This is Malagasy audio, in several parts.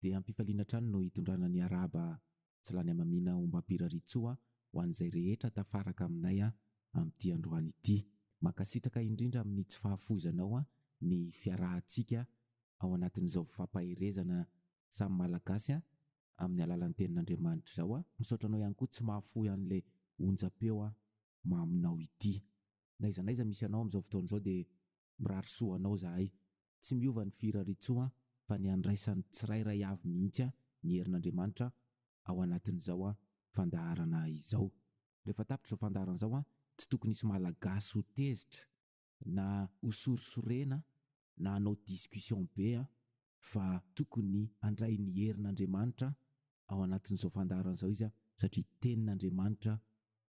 dia ampifaliana trano no hitondrana ny araba tsy lany amamina omba mpiraritsoa ho an'izay rehetra tafaraka aminay amin'ity androany ity. Makasitraka indrindra amin'ny tsy fahafozanao ny fiarahantsika ao anatin'izao fampaherezana samy malagasy amin'ny alalan'ny tenin'Andriamanitra izao misaotra anao ihany koa tsy mahafoy an'ilay onjam-peo maminao ity. Na iza naiza misy anao amin'izao fotoana izao dia mirary soa anao zahay. Tsy miova ny firaritsoa fa ny andraisan'ny tsirairay avy mihitsy ny herin'Andriamanitra ao anatin'izao fandaharana izao. Rehefa tapitra izao fandaharana izao tsy tokony hisy malagasy ho tezitra na ho sorisorena na hanao discussion be fa tokony handray ny herin'Andriamanitra ao anatin'izao fandaharana izao izy satria tenin'Andriamanitra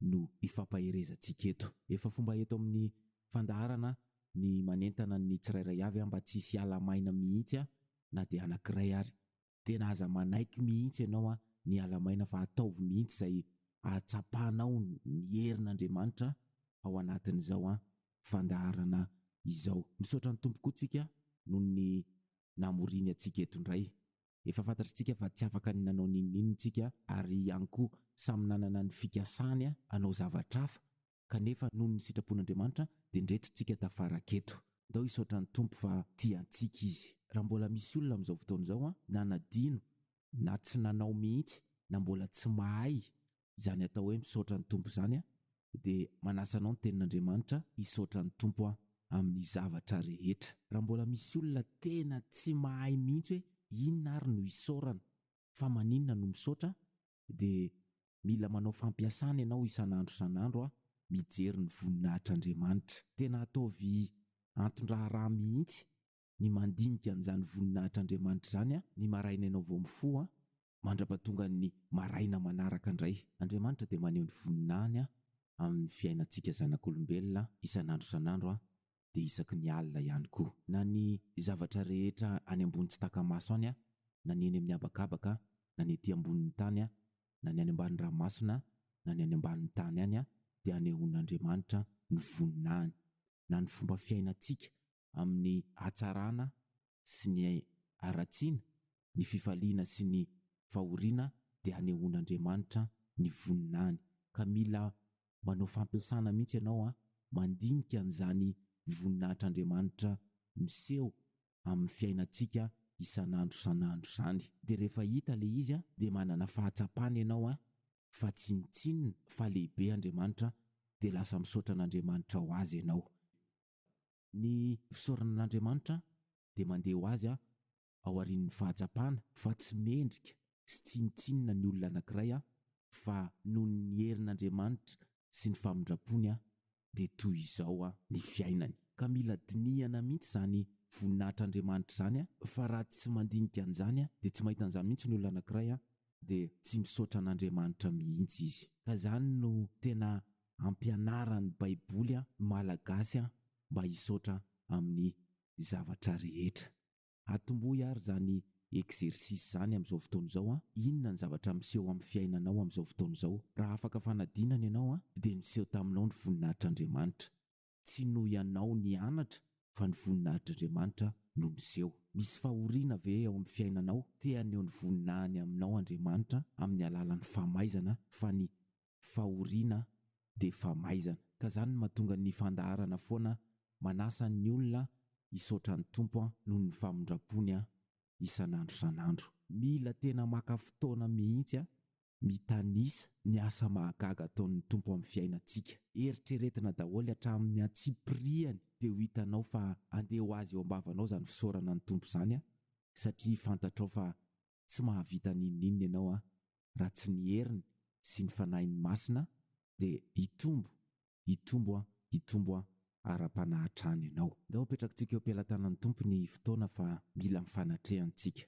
no ifampaherezantsika eto. Efa fomba eto amin'ny fandaharana ny manentana ny tsirairay avy mba tsy hisy alamaina mihitsy na dia anankiray ary. Tena aza manaiky mihitsy ianao ny alamaina fa ataovy mihitsy izay ahatsapahanao ny herin'Andriamanitra ao anatin'izao fandaharana izao. Misaotra ny tompo koa tsika noho ny namoriny antsika eto indray. Efa fantatritsika fa tsy afaka ny nanao ninninony tsika ary ihany koa samy nanana ny fikasany hanao zavatra hafa kanefa noho ny sitrapon'Andriamanitra dia ndreto tsika tafaraketo. Ndao hisaotra ny tompo fa tiantsika izy. Raha mbola misy olona amin'izao fotoana izao na nadino na tsy nanao mihitsy na mbola tsy mahay izany atao hoe misaotra ny tompo izany dia manasa anao ny tenin'Andriamanitra hisaotra ny tompo amin'ny zavatra rehetra. Raha mbola misy olona tena tsy mahay mihitsy hoe inona ary no hisaorana fa maninona no misaotra dia mila manao fampiasana ianao isan'andro mijery ny voninahitr'Andriamanitra. Tena ataovy antondraharaha mihitsy ny mandinika an'izany voninahitr'Andriamanitra izany ny maraina ianao vao mifoha mandrapatonga ny maraina manaraka indray. Andriamanitra dia maneho ny voninahiny amin'ny fiainantsika zanak'olombelona isan'andro dia isaky ny alina ihany koa. Na ny zavatra rehetra any ambony tsy taka-maso any na ny eny amin'ny habakabaka na ny ety ambonin'ny tany na ny any ambanin'ny ranomasina na ny any ambanin'ny tany any dia anehoan'Andriamanitra ny voninahiny. Na ny fomba fiainantsika amin'ny hatsarana sy ny haratsiana, ny fifaliana sy ny fahoriana dia anehoan'Andriamanitra ny voninahiny. Ka mila manao fampiasana mihitsy ianao mandinika an'izany voninahitr'Andriamanitra miseho amin'ny fiainantsika isan'andro izany. Dia rehefa hita ilay izy dia manana fahatsapana ianao fa tsy mitsinona fa lehibe Andriamanitra dia lasa misaotra an'Andriamanitra ho azy ianao. Ny fisaoran'Andriamanitra dia mandeha ho azy ao aorian'ny fahatsapana fa tsy mendrika sy tsy mitsinona ny olona anankiray fa noho ny herin'Andriamanitra sy ny famindrapony dia toy izao ny fiainany. Ka mila dinihana mihitsy izany voninahitr'Andriamanitra izany fa raha tsy mandinika an'izany dia tsy mahita an'izany mihitsy ny olona anankiray dia tsy misaotra an'Andriamanitra mihitsy izy. Ka izany no tena ampianaran'ny Baiboly malagasy mba hisaotra amin'ny zavatra rehetra. Atombohy ary izany ekzersisy izany amin'izao fotoana izao inona ny zavatra miseho amin'ny fiainanao amin'izao fotoana izao. Raha afaka fanadinana ianao dia miseho taminao ny voninahitr'Andriamanitra. Tsy noho ianao ny anatra fa ny voninahitr'Andriamanitra no miseho. Misy fahoriana ve ao amin'ny fiainanao? Te haneho ny voninahiny aminao Andriamanitra amin'ny alalan'ny famaizana fa ny fahoriana dia famaizana. Ka izany no mahatonga ny fandaharana foana manasa ny olona hisaotra ny tompo noho ny famindrapony isan'andro. Mila tena maka fotoana mihitsy mitanisa ny asa mahagaga ataon'ny tompo amin'ny fiainantsika. Eritreretina daholo hatramin'ny atsipiriany dia ho hitanao fa andeha ho azy eo am-bavanao izany fisaorana ny tompo izany satria fantatrao fa tsy mahavita ninninona ianao raha tsy ny heriny sy ny fanahin'ny masina dia hitombo ara-panahatrany ianao. Ndao petrakintsika eo am-pelantanan'ny tompo ny fotoana fa mila mifanatrehantsika.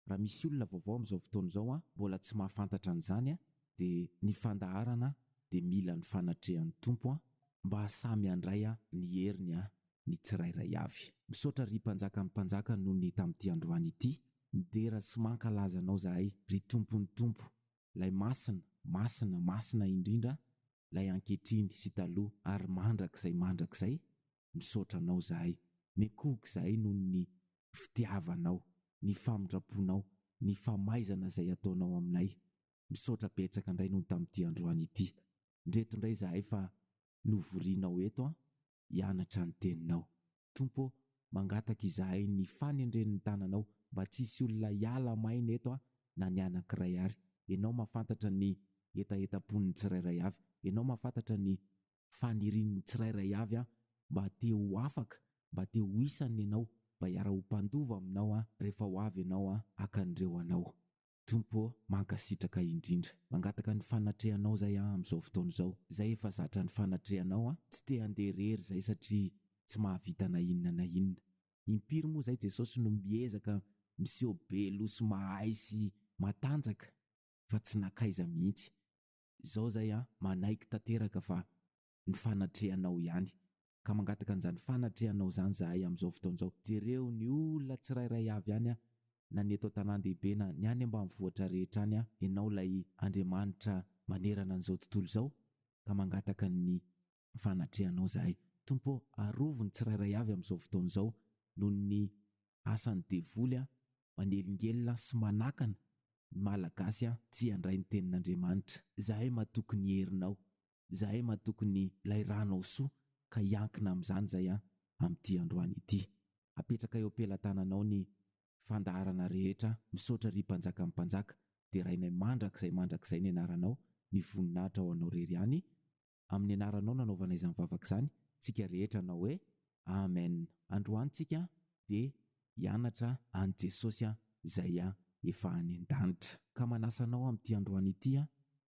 Raha misy olona vaovao amin'izao fotoana izao mbola tsy mahafantatra an'izany dia ny fandaharana dia mila ny fanatrehan'ny tompo mba samy handray ny heriny ny tsirairay avy. Misaotra ry mpanjaka ny mpanjaka noho ny tamin'ity androany ity. Midera sy mankalaza anao zahay ry tompony tompo, lay masina indrindra, lay ankehitriny sy taloha ary mandrakizay misaotra anao zahay. Mekoky zahay noho ny fitiavanao, ny famindraponao, ny famaizana izay ataonao aminay. Misaotra betsaka indray noho tamin'ity androany ity. Ndreto indray zahay fa novorianao eto hianatra ny teninao. Tompo, mangataka izahay ny fanendren'ny tananao mba tsisy olona hiala maina eto na ny anankiray ary. Ianao mahafantatra ny etaetam-pon'ny tsirairay avy. Ianao mahafantatra ny fanirian'ny tsirairay avy mba te ho afaka, mba te ho isany ianao, mba hiara ho mpandova aminao rehefa ho avy ianao hakan'ireo anao. Tompo, mankasitraka indrindra. Mangataka ny fanatrehanao zay amin'izao fotoana izao. Zay efa zatra ny fanatrehanao tsy te handeha rery zay satria tsy mahavita na inona na inona. Impiry moa zay Jesosy no miezaka miseho be loso mahay sy matanjaka fa tsy nakaiza mihitsy. Zao zay manaiky tanteraka fa ny fanatrehanao ihany. Ka mangataka an'izany fanatrehanao zany zahay amin'izao fotoana izao. Jereo ny olona tsirairay avy ihany na ny eto an-tanan-dehibe na ny any ambanivohitra rehetra any ianao ilay Andriamanitra manerana an'izao tontolo izao. Ka mangataka ny fanatrehanao zahay. Tompo, arovo ny tsirairay avy amin'izao fotoana izao noho ny asan'ny devoly manelingelina sy manakana ny malagasy tsy handray ny tenin'Andriamanitra. Zahay matoky ny herinao, zahay matoky ny ilay ranao soa ka hiankina amin'izany zay amin'ity androany ity. Apetraka eo am-pelantananao ny fandaharana rehetra, misaotra ry mpanjaka amin'ny mpanjaka, dia rainay mandrakizay ny anaranao, ny voninahitra ao anao Heritiana. Amin'ny anaranao nanaovana izany vavaka izany, tsika rehetra na hoe amen. Androany tsika dia hianatra any Jesosy izay efa any an-danitra. Ka manasanao amin'ity androany ity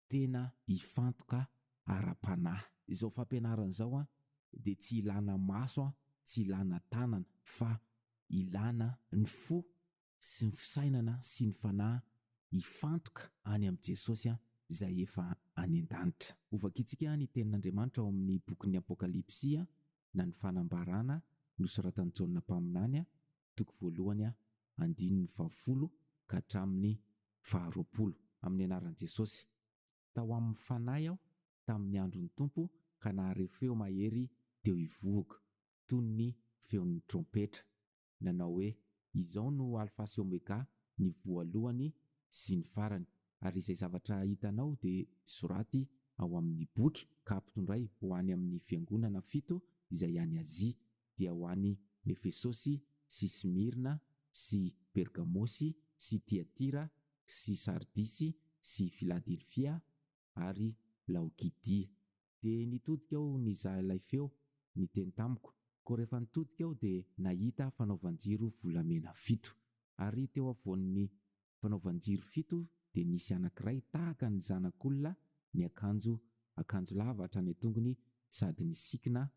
tena hifantoka ara-panahy. Izao fampianarana izao dia tsy ilana maso, tsy ilana tanana, fa ilana ny fo sy ny fisainana sy ny fanahy hifantoka any amin'ny Jesosy izay efa any an-danitra. Ovakitsika ny tenin'Andriamanitra ao amin'ny bokin'ny Apokalipsia na ny fanambarana nosoratan'i Jaona mpaminany, toko 1:10 ka hatramin'ny 20 amin'ny anaran'i Jesosy. Tao amin'ny fanahy aho tamin'ny andron'ny Tompo ka nahareo feo mahery teo hivoaka toy ny feon'ny trompetra. Nanao hoe izao no alfa sy omega, ny voalohany sy ny farany. Ary izay zavatra hitanao dia soraty ao amin'ny boky kapitondray ho any amin'ny fiangonana 7 izay any Azia, dia ho any Efesosy sy Smirna sy Pergamosy sy Tiatira sy Sardisy sy Filadelfia ary Laodikia. Dia nitodika aho nizaha ilay feo, niteny tamiko. Ko rehefa nitodika aho dia nahita fanaovan-jiro volamena 7. Ary teo avovoan'ny fanaovan-jiro 7 dia nisy anankiray tahaka ny zanak'olona, ny akanjo lava hatrany an-tongony sady ny sikina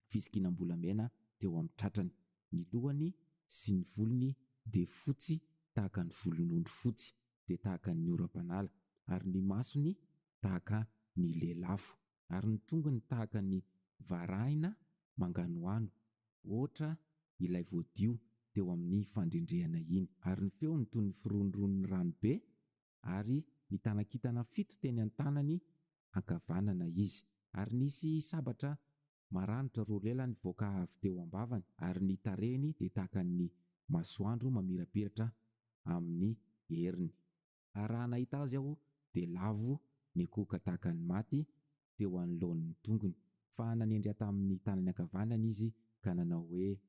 fisikinam-bolamena teo amin'ny tratrany. Ny lohany sy ny volony dia fotsy tahaka ny volon'ondry fotsy, dia tahaka ny oram-panala, ary ny masony tahaka ny lelafo, ary ny tongony tahaka ny varahina manganoano, ohatra ilay voadio teo amin'ny fandrendrehana iny. Ary ny feony toy ny firondron'ny ranobe, ary ny tanakitana 7 teny an-tanany ankavanana izy. Ary nisy sabatra maranitra roa lela nivoaka avy teo ambavany, ary ny tarehiny dia tahaka ny masoandro mamirapiratra amin'ny heriny. Ary raha nahita azy aho dia lavo ny akohoka tahaka ny maty teo anoloan'ny tongony, fa nanendry tamin'ny tanany ankavanana izy ka nanao hoe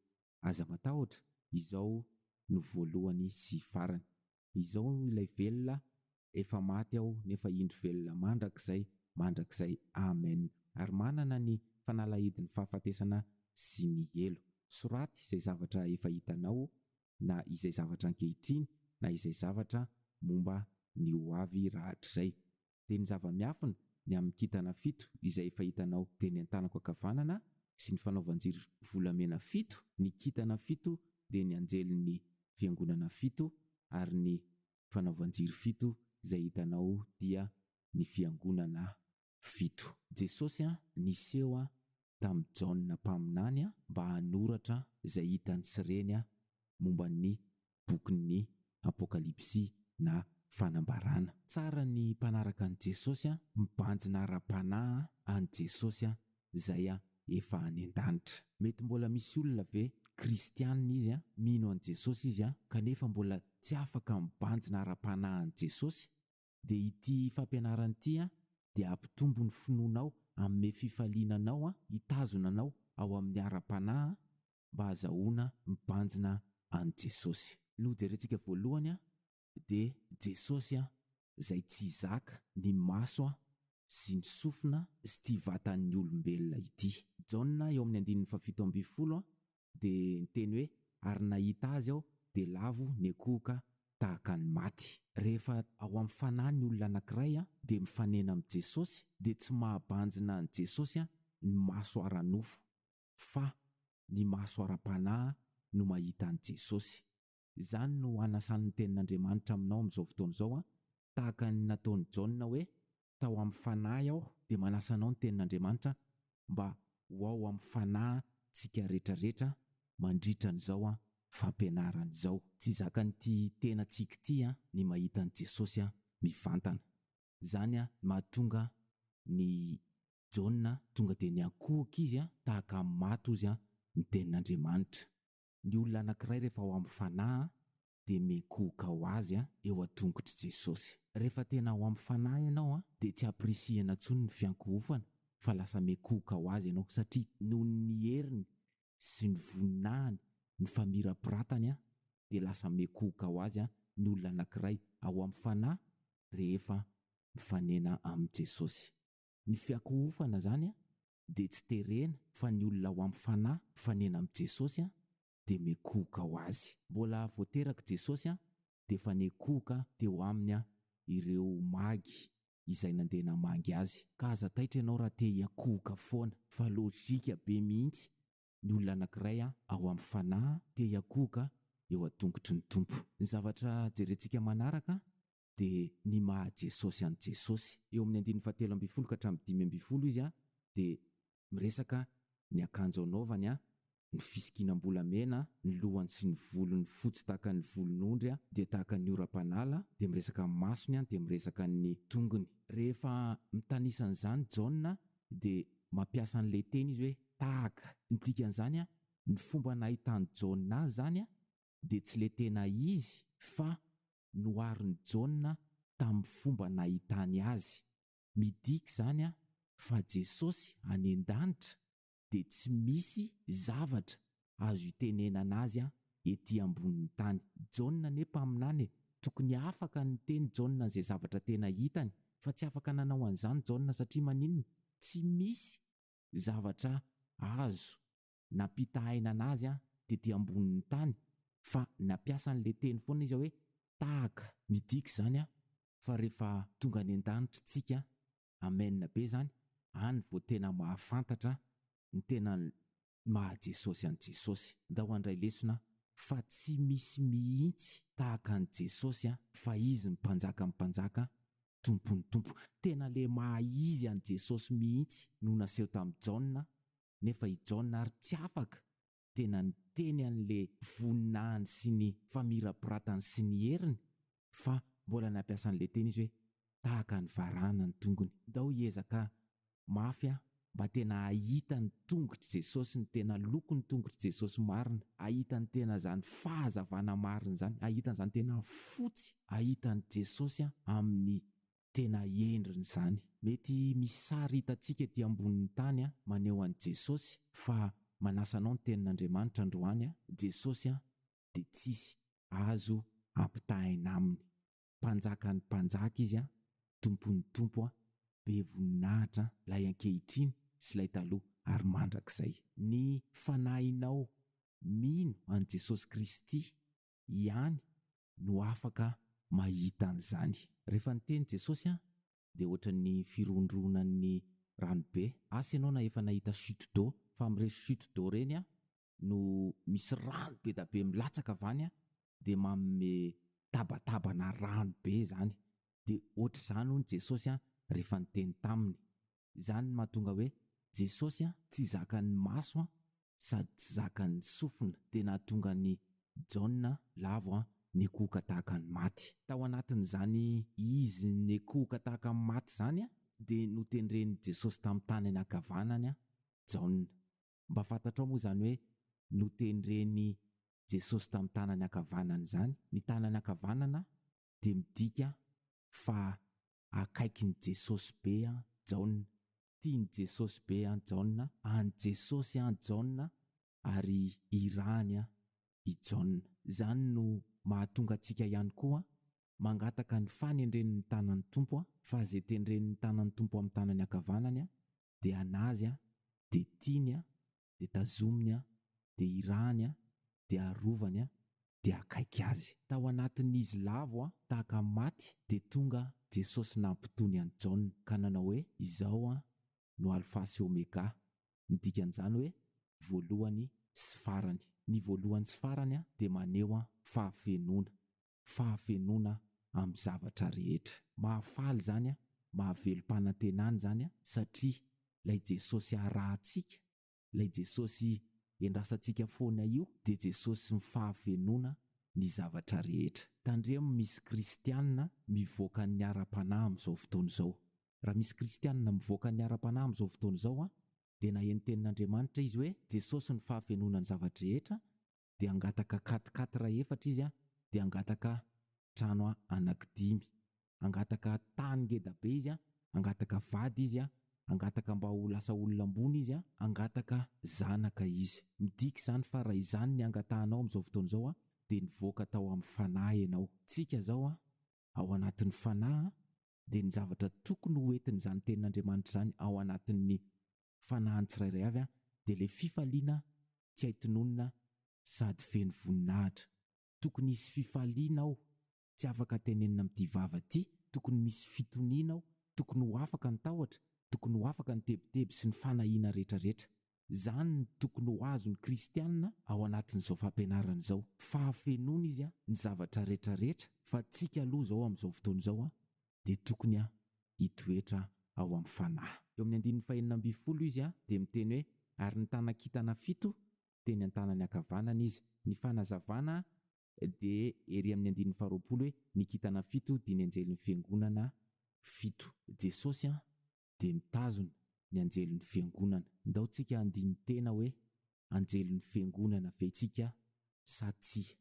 aza matahotra, izao no voalohany sy farany. Izao ilay velona, efa maty aho nefa indro velona mandrakizay, amen. Ary manana ny fanalahidin'ny fahafatesana sy ny elo. Soraty izay zavatra efa hitanao, na izay zavatra ankehitriny, na izay zavatra momba ny ho avy rahatr'izay. Dia ny zava-miafina ny amin'ny kintana 7 izay efa hitanao teny an-tanako ankavanana sy ny fanaovan-jiro volamena 7, ny kintana 7 dia ny anjelin'ny fiangonana 7, ary ny fanaovan-jiro 7 izay hitanao dia ny fiangonana 7. Jesosy niseho tamin'ny Jaona mpaminany mba hanoratra izay hitany sy reny momba ny bokin'ny Apokalipsia na fanambarana. Tsara ny mpanaraka an' Jesosy mibanjina ara-panahy an' Jesosy izay efa any an-danitra. Mety mbola misy olona ve kristianina izy, mino an' Jesosy izy kanefa mbola tsy afaka mibanjina ara-panahin'i Jesosy, dia ity fampianarana ity dia ampitombo ny finoanao amin'ny fifalinanao hitazonanao ao amin'ny ara-panahy mba hahazoana mibanjina an' Jesosy. No jerentsika voalohany dia Jesosy izay tsy zaka ny maso sy ny sofina sy ty vatan'ny olombelona ity. Jaona eo amin'ny 7:20 dia niteny hoe ary nahita azy aho dia lavo ny akohoka tahaka ny maty. Rehefa ao amin'ny fanahy ny olona anankiray dia mifanena amin'ny Jesosy dia tsy mahabanjina an' Jesosy ny maso ara-nofo, fa ny maso ara-panahy no mahita an' Jesosy. Izany no anasan'ny tenin'Andriamanitra aminao amin'izao fotoana izao tahaka ny nataon'i Jaona hoe tao amin'ny fanahy aho, dia manasa anao ny tenin'Andriamanitra mba ho ao amin'ny fanahy tsika rehetrarehetra mandritra n'izao fampianarana izao. Tsy zakan'ity tenantsika ity ny mahita an' Jesosy mivantana. Izany mahatonga ny Jaona tonga dia ny akohoka izy tahaka ny maty ozy ny tenin'Andriamanitra. Ny olona anankiray rehefa ao amin'ny fanahy dia mikohoka ho azy eo an-tongotry Jesosy. Rehefa tena ao amin'ny fanahy ianao dia tsy aprisihana intsony ny fiankohofana, fa lasa mikohoka ho azy ianao, satria noho ny heriny sy ny voninahiny ny famirapiratany dia lasa mikohoka ho azy ny olona anankiray ao amin'ny fanahy rehefa mifanena amin'i Jesosy. Ny fiankohofana izany dia tsy terena, fa ny olona ao amin'ny fanahy mifanena amin'i Jesosy dia mikohoka ho azy. Mbola voateraka Jesosy dia efa nikohoka teo aminy ireo magy izay nandeha namangy azy. Ka aza taitra ianao raha te hiakohoka foana, fa lôjika be mihitsy ny olona anankiray ao amin'ny fanahy te hiakohoka eo an-tongotry ny Tompo. Ny zavatra jerentsika manaraka dia ny maha Jesosy an' Jesosy. Eo amin'ny 7:20 ka hatramin'ny 5:20 izy dia miresaka ny akanjo anaovany, ny fisikinam-bolamena, ny lohany sy ny volony fotsy tahaka ny volon'ondry dia tahaka ny oram-panala, dia miresaka ny masony dia miresaka ny tongony. Rehefa mitanisan'izany Jaona dia mampiasa an'ilay teny izy hoe tahaka. Ny dikan'izany ny fomba nahitany Jaona azy zany dia tsy ilay tena izy, fa noharin'ny Jaona tamin'ny fomba nahitany azy. Midika izany fa Jesosy any an-danitra dia tsy misy zavatra azo itenenana azy ety ambonin'ny tany. Jaona nefa aminany tokony afaka ny teny Jaona izay zavatra tena hitany, fa tsy afaka nanao an'izany Jaona satria maninona? Tsy misy zavatra azo nampitahaina anazy tety ambonin'ny tany, fa nampiasa an'ilay teny foana izy hoe tahaka. Midika izany fa rehefa tonga any an-danitra tsika, amenna be izany, any vao tena mahafantatra ny tena maha Jesosy an' Jesosy. Ndao handray lesona fa tsy misy mihitsy tahaka an' Jesosy fa izy ny mpanjaka tompon'ny tompo. Tena le maha izy an' Jesosy mihitsy no naseho tamin'i Jaona, nefa i Jaona ary tsy afaka tena niteny an'le voninahiny sy ny famirapiratany sy ny heriny, fa mbola nampiasa an'le teny izy hoe tahaka ny varahana ny tongony. Ndao hiezaka mafy mba tena ahita ny tongotry Jesosy, ny tena lokon'ny tongotry Jesosy marina, ahita ny tena zany fahazavana marina zany, ahita zany tena fotsy, ahita ny Jesosy amin'ny tena endriny zany. Mety misy sary hitantsika ety ambonin'ny tany maneho an'i Jesosy, fa manasa anao ny tenin'Andriamanitra androany, Jesosy dia tsisy azo ampitahaina aminy. Mpanjaka ny mpanjaka izy, tompon'ny tompo, be voninahitra, lay ankehitriny sy lay taloha ary mandrakizay. Ny fanahinao mino an' Jesosy Kristy ihany no afaka mahita an'izany. Rehefa niteny Jesosy dia ohatran'ny firondronan'ny ranobe. Asa ianao na efa nahita chute d'eau, fa amin'ireny chute d'eau ireny no misy rano be da be milatsaka avany dia manome tabatabana rano be izany. Dia ohatr'izany hono Jesosy rehefa niteny taminy. Izany mahatonga hoe Jesosy tsy zakan'ny maso sady tsy zakan'ny sofina, dia nahatonga ny Jaona lavo ny akohoka tahaka ny maty. Tao anatin'izany izy ny akohoka tahaka ny maty izany dia notendren'i Jesosy tamin'ny tany anakavanany Jaona. Mba fantatrao moa izany hoe notendreny Jesosy tamin'ny tanany ankavanana izany. Ny tanany ankavanana dia midika fa akaikin'ny Jesosy be Jaona. Tiany Jesosy be Jaona, any Jesosy Jaona ary irany i Jaona. Izany no mahatonga antsika ihany koa mangataka ny fanendren'ny tanan'ny Tompo, fa izay tendren'ny tanan'ny Tompo amin'ny tanany ankavanany dia anazy, dia tiany, dia tazominy, dia irany, dia arovany, dia akaiky azy. Tao anatin'izy lavo tahaka maty dia tonga Jesosy nampitony an'i Jaona ka nanao hoe izao no alfa sy omega. Midika an'izany hoe voalohany sy farany. Ny voalohany sy farany dia maneho fahafenoana amin'ny zavatra rehetra. Mahafaly izany, mahavelom-panantenana izany satria ilay Jesosy arahantsika, ilay Jesosy endrasantsika foana io dia Jesosy mifahafenoana ny zavatra rehetra. Tandremo misy kristianina mivoaka ny ara-panahy amin'izao fotoana izao. Raha misy kristianina mivoaka ny ara-panahy amin'izao fotoana izao dia na eny tenin'Andriamanitra izy hoe Jesosy ny fahafenoana ny zavatra rehetra, dia angataka 4-4 izy dia angataka trano anankidimy, angataka tany ngeda be izy, angataka vady izy, angataka mba ho lasa olona ambony izy, angataka zanaka izy. Midika izany fa raha izany ny angatahanao amin'izao fotoana izao dia nivoaka tao amin'ny fanahy ianao. Tsika izao ao anatin'ny fanahy dia ny zavatra tokony hoentin'izany tenin'Andriamanitra izany ao anatin'ny fanahiny tsirairay avy dia ilay fifaliana tsy aitononona sady feno voninahitra. Tokony misy fifaliana ao, tsy afaka tenenina amin'ity vava ity, tokony misy fitoniana ao, tokony ho afaka ny tahotra, tokony ho afaka ny tebiteby sy ny fanahiana rehetrarehetra. Izany ny tokony ho azon'ny kristianina ao anatin'izao fampianarana izao. Fahafenoana izy ny zavatra rehetrarehetra, fa tsika aloha izao amin'izao fotoana izao dia tokony hitoetra ao amin'ny fanahy. Eo amin'ny 120 izy dia miteny hoe ary ny tanan-kintana 7 teny an-tanany ankavanana izy. Ny fanazavana dia ery amin'ny 120 hoe ny kintana 7 dia ny anjelin'ny fiangonana 7. Jesosy dia mitazona ny anjelin'ny fiangonana. Ndao tsika andiny tena hoe anjelin'ny fiangonana fetsika sa tsia,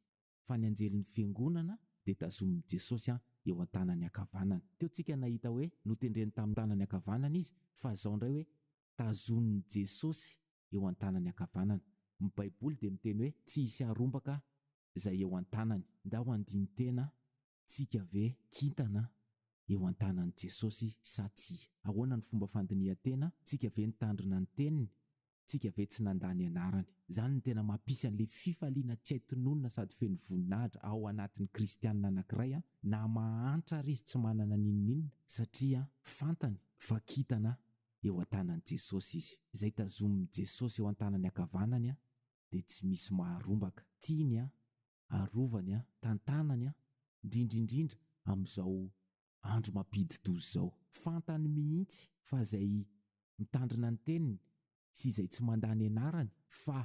fa ny anjelin'ny fiangonana dia tazomin'i Jesosy eo an-tanany ankavanana. Teo tsika nahita hoe notendreny tamin'ny tanany ankavanana izy, fa izao indray hoe tazomin'i Jesosy eo an-tanany ankavanana. Ny Baiboly dia miteny hoe tsy hisy harombaka izay eo an-tanany. Ndao andiny tena tsika ve kintana eo an-tanan'i Jesosy sa tsia? Ahoana ny fomba fandinihan-tena? Tsika ve nitandrina ny teniny? Tsika ve tsy nandany anarany? Izany ny tena mampisy an'ilay fifaliana tsy aitononona sady feno voninahitra ao anatin'ny kristianina anankiray, na mahantra ary izy tsy manana n'inon'inona, satria fantany fa kintana eo an-tanan'i Jesosy izy. Izay tazomin'i Jesosy eo an-tanany ankavanany dia tsy misy maharombaka. Tiany, arovany, tantanany, indrindraindrindra amin'izao andro mampidi-doza izao. Fantany mihitsy fa izay mitandrina ny teniny sy izay tsy mandany anarany, fa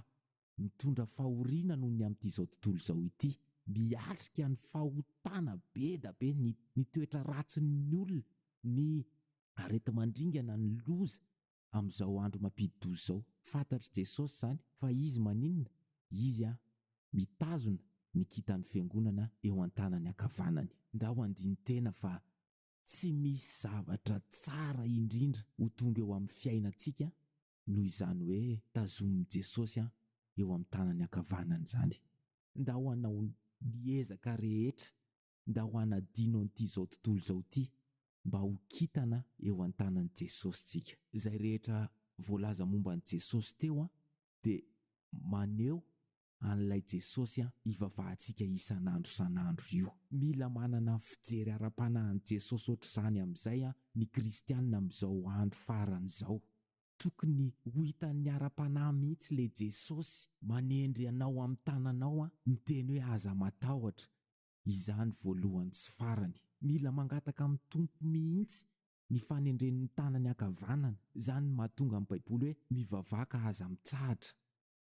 mitondra fahoriana noho ny amin'ity izao tontolo izao ity. Miatrika ny fahotana be da be, ny toetra ratsin'ny olona, ny areti-mandringana, ny loza amin'izao andro mampidi-doza izao. Fantatry Jesosy izany fa izy maninona? Izy mitazona ny kintan'ny fiangonana eo an-tanany ankavanany. Ndao andiny tena fa tsy misy zavatra tsara indrindra ho tonga eo amin'ny fiainantsika noho izany hoe tazomin'i Jesosy eo amin'ny tanany ankavanany izany. Ndao hanao ny ezaka rehetra, ndao hanadino an'ity izao tontolo izao ity mba ho kintana eo an-tanan'i Jesosy tsika. Izay rehetra voalaza momba an'i Jesosy teo dia maneho an'ilay Jesosy ivavahantsika isan'andro san'andro io. Mila manana fijery ara-panahin'i Jesosy ohatr'izany amin'izay ny kristianina amin'izao andro farany izao. Tokony ho hitan'ny ara-panahy mihitsy ilay Jesosy manendry anao amin'ny tananao, miteny hoe aza matahotra. Izany voalohany sy farany. Mila mangataka amin'ny Tompo mihitsy ny fanendren'ny tanany ankavanana. Izany mahatonga amin'ny Baiboly hoe mivavaka aza mitsahatra.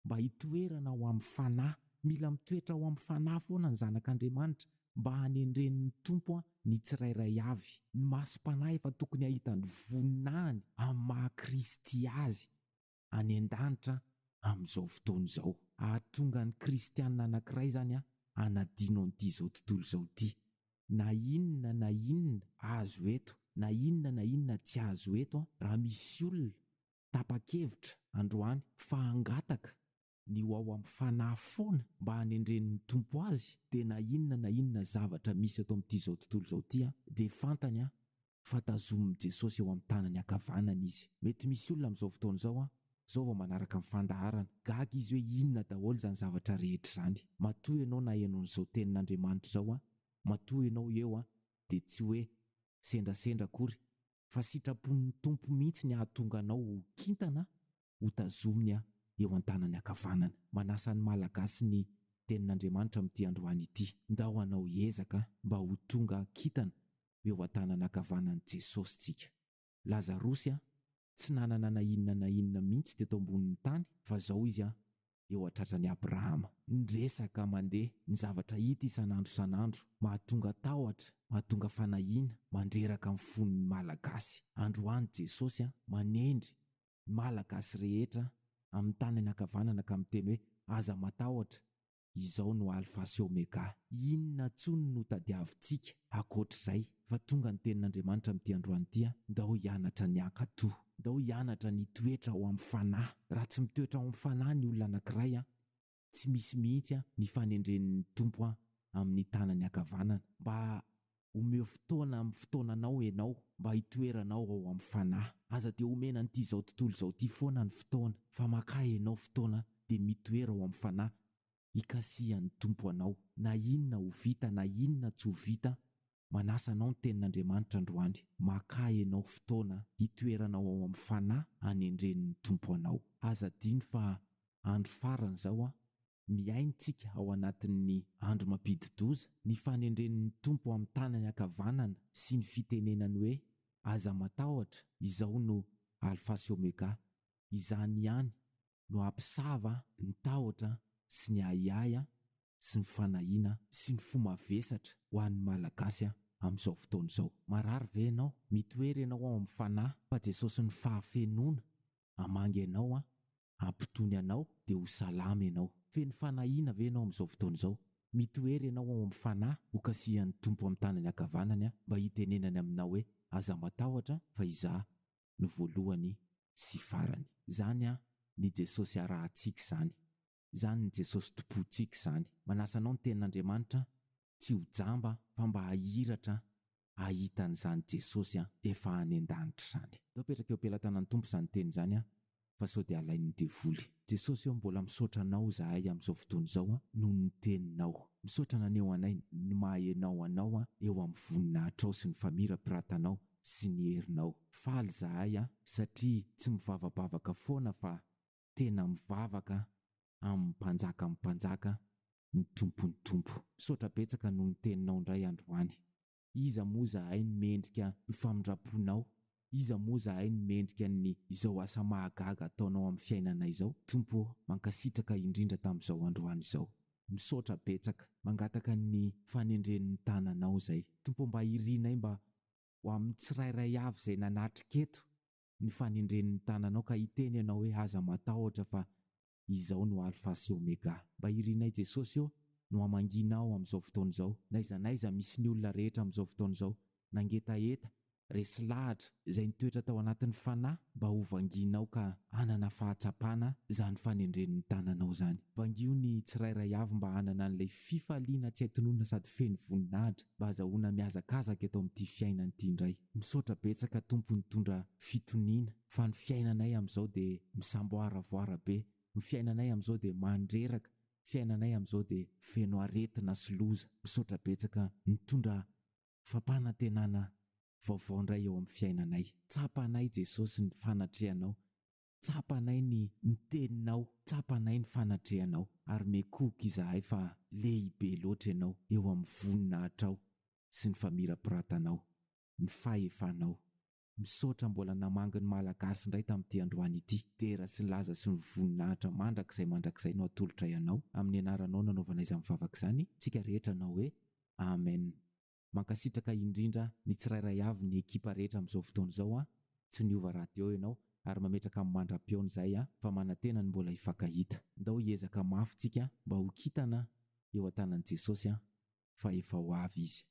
Mba hitoerana ao amin'ny fanahy, mila mitoetra ao amin'ny fanahy foana ny zanak'Andriamanitra mba hanendren'ny Tompo ny tsirairay avy. Ny masom-panahy efa tokony hahitany voninahiny amin'ny maha Kristy azy any an-danitra amin'izao fotoana izao. mahatonga ny kristianina anankiray zany anadino an'ity zao tontolo zao ity. Na inona azo eto, na inona tsy azo eto raha misy olona tapa-kevitra androany fa hangataka ny ho ao amin'ny fanahy foana mba hanendren'ny tompo azy, dia na inona zavatra misy eto amin'ity zao tontolo zao ity dia fantany fa tazomin'i Jesosy eo amin'ny tanany ankavanana izy. Mety misy olona amin'izao fotoana zao vao manaraka ny fandaharana, gaga izy hoe inona daholo zany zavatra rehetra zany. Matoa ianao na hainao an'izao tenin'Andriamanitra zao matoa ianao eo dia tsy hoe sendrasendra akory, fa sitrapon'ny tompo mihitsy ny ahatonga anao ho kintana ho tazominy eo an-tanany ankavanana. Manasa ny malagasy ny tenin'Andriamanitra amin'ity androany ity. Ndao anao ezaka mba ho tonga kintana eo an-tanany ankavanan'i Jesosy tsika. Lazarosy tsy nanana na inona mihitsy teto ambonin'ny tany, fa zao izy eo an-tratran'i Abrahama. Niresaka mandeha ny zavatra hita isan'andro, mahatonga tahotra, mahatonga fanahiana, mandreraka amin'ny fon'ny malagasy. Androany Jesosy manendry malagasy rehetra amin'ny tanany ankavanana ka miteny hoe aza matahotra, izao no alfa sy omega. Inona tsony no tadiavintsika ankoatr'izay fa tonga ny tenin'Andriamanitra amin'ity androany ity, ndao hianatra ny ankatoa, ndao hianatra ny toetra ao amin'ny fanahy. Raha tsy mitoetra ao amin'ny fanahy ny olona anankiray tsy misy mihitsy ny fanendren'ny tompo amin'ny tanany ankavanana, mba omeo fotoana amin'ny fotoananao ianao mba hitoeranao ao amin'ny fanahy. Aza dia omena n'ity zao tontolo zao ity foana ny fotoana, fa maka ianao fotoana dia mitoera ao amin'ny fanahy, ikasihan'ny tompo anao. Na inona ho vita, na inona tsy ho vita, manasa anao ny tenin'Andriamanitra androany, maka ianao fotoana hitoeranao ao amin'ny fanahy, hanendren'ny tompo anao. Aza dino fa andro farany zao miaintsika ao anatin'ny andro mampidi-doza, ny fanendren'ny tompo amin'ny tanany ankavanana sy ny fitenenany hoe aza matahotra, izao no alfa sy omega. Izany ihany no ampisava ny tahotra sy ny ahiahy sy ny fanahiana sy ny fomavesatra ho an'ny malagasy amin'izao fotoana izao. Marary ve ianao? Mitoery ianao ao amin'ny fanahy, fa Jesosy ny fahafenoana hamangy ianao, hampitony anao dia ho salama ianao. Feno fanahiana ve ianao amin'izao fotoana izao? Mitoery ianao ao amin'ny fanahy, ho kasihan'ny tompo amin'ny tanany ankavanany mba hitenenany aminao hoe aza matahotra, fa izaho no voalohany sy farany. Zany ny Jesosy arahantsika izany. Izany ny Jesosy tompontsika izany. Manasa anao ny tenin'Andriamanitra tsy ho jamba, fa mba hahiratra ahitan'izany Jesosy efa any an-danitra izany. Dao petraka eo am-pelantanan'ny tompo izany teny izany fa sao dia alain'ny devoly. Jesosy mbola misaotra anao zahay amin'izao fotoana izao noho ny teninao. Misaotra naneo anay ny mahaenao anao eo amin'ny voninahitra ao sy ny famirapirantanao sy ny herinao. Faly zahay satria tsy mivavabavaka foana fa tena mivavaka amin'ny mpanjaka ny tompon'ny tompo. Misaotra betsaka noho ny teninao indray androany. Iza moa zahay ny mendrika ny famindraponao? Iza moa zahay ny mendrika ny izao asa mahagaga ataonao amin'ny fiainana izao? Tompo, mankasitraka indrindra tamin'izao androany izao. Misaotra betsaka, mangataka ny fanendren'ny tananao zay. Tompo, mba irianay mba ho amin'ny tsirairay avy izay nanatrika eto ny fanendren'ny tananao, ka hiteny ianao hoe aza matahotra, fa izao no alfa sy omega. Mba irianay Jesosy no hamanginao amin'izao fotoana izao. N'aiza misy ny olona rehetra amin'izao fotoana izao nangetaeta, resy lahatra izay nitoetra tao anatin'ny fanahy, mba ho vanginao ka hanana fahatsapana izany fanendren'ny tananao izany. Vangio ny tsirairay avy mba hanana an'ilay fifaliana tsy aitonona sady feno voninahitra, mba azahoana miazakazaka eto amin'ity fiainana ity indray. Misaotra betsaka Tompo nitondra fitoniana, fa ny fiainanay amin'izao dia misamboaravoara be, ny fiainanay amin'izao dia mandreraka, fiainanay amin'izao dia feno aretina sy loza. Misaotra betsaka nitondra fampanantenana vaovao indray eo amin'ny fiainanay. Tsapanay Jesosy ny fanatrehanao, tsapanay ny teninao, tsapanay ny fanatrehanao, ary mekoky izahay fa lehibe loatra ianao eo amin'ny voninahitra ao sy ny famirapirantanao, ny fahefanao. Misaotra mbola namangy ny malagasy indray tamin'ity androany ity, tera sy laza sy ny voninahitra mandrakizay no atolotra ianao. Amin'ny anaranao nanaovana izany mivavaka izany, tsika rehetra nao hoe amen. Mankasitraka indrindra ny tsirairay avy ny ekipa rehetra amin'izao fotoana izao, tsy niova radio ianao ary mametraka amin'ny mandram-peony izay fa manantena ny mbola hifankahita. Ndao hiezaka mafy tsika mba ho kitana eo an-tanan'i Jesosy fa efa ho avy izy.